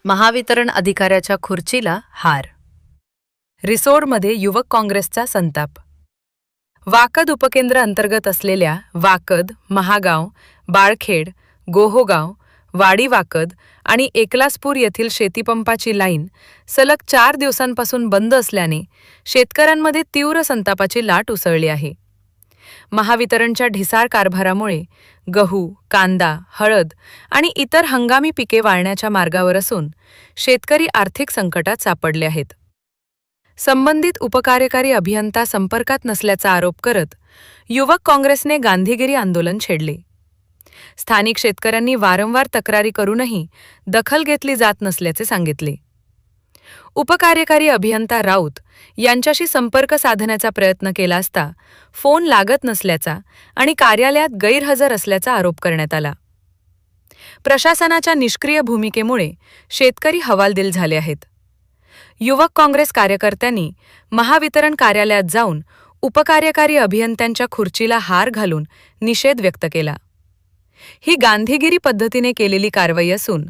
महावितरण अधिकाऱ्याच्या खुर्चीला हार. रिसोडमध्ये युवक काँग्रेसचा संताप. वाकद उपकेंद्र अंतर्गत असलेल्या वाकद, महागाव, बाळखेड, गोहोगाव, वाडी वाकद आणि एकलासपूर येथील शेतीपंपाची लाईन सलग 4 दिवसांपासून बंद असल्याने शेतकऱ्यांमध्ये तीव्र संतापाची लाट उसळली आहे. महावितरणच्या ढिसाळ कारभारामुळे गहू, कांदा, हळद आणि इतर हंगामी पिके वाळण्याच्या मार्गावर असून शेतकरी आर्थिक संकटात सापडले आहेत. संबंधित उपकार्यकारी अभियंता संपर्कात नसल्याचा आरोप करत युवक काँग्रेसने गांधीगिरी आंदोलन छेडले. स्थानिक शेतकऱ्यांनी वारंवार तक्रारी करूनही दखल घेतली जात नसल्याचे सांगितले. उपकार्यकारी अभियंता राऊत यांच्याशी संपर्क साधण्याचा प्रयत्न केला असता फोन लागत नसल्याचा आणि कार्यालयात गैरहजर असल्याचा आरोप करण्यात आला. प्रशासनाच्या निष्क्रिय भूमिकेमुळे शेतकरी हवालदिल झाले आहेत. युवक काँग्रेस कार्यकर्त्यांनी महावितरण कार्यालयात जाऊन उपकार्यकारी अभियंत्यांच्या खुर्चीला हार घालून निषेध व्यक्त केला. ही गांधीगिरी पद्धतीने केलेली कारवाई असून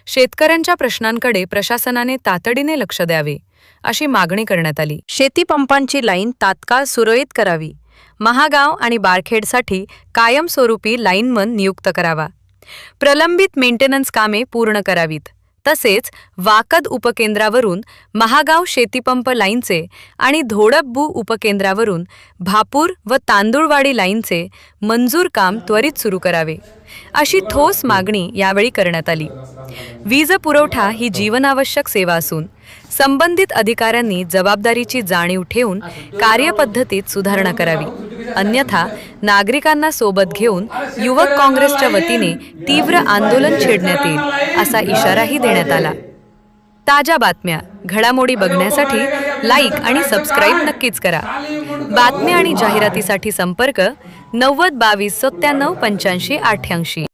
शेतकऱ्यांच्या प्रश्नांकडे प्रशासनाने तातडीने लक्ष द्यावे अशी मागणी करण्यात आली. शेतीपंपांची लाईन तात्काळ सुरळीत करावी. महागाव आणि बाळखेडसाठी कायमस्वरूपी लाईनमन नियुक्त करावा. प्रलंबित मेंटेनन्स कामे पूर्ण करावीत. तसेच वाकद उपकेंद्रावरून महागाव शेतीपंप लाईनचे आणि धोडपबू उपकेंद्रावरून भापूर व तांदूळवाडी लाईनचे मंजूर काम त्वरित सुरू करावे अशी ठोस मागणी यावेळी करण्यात आली. वीज पुरवठा ही जीवनावश्यक सेवा असून संबंधित अधिकाऱ्यांनी जबाबदारीची जाणीव ठेवून कार्यपद्धतीत सुधारणा करावी. अन्यथा नागरिकांना सोबत घेऊन युवक काँग्रेसच्या वतीने तीव्र आंदोलन छेडण्यात येईल असा इशाराही देण्यात आला. ताज्या बातम्या, घडामोडी बघण्यासाठी लाईक आणि सबस्क्राईब नक्कीच करा. बातम्या आणि जाहिरातीसाठी संपर्क 90 22 97 85 88.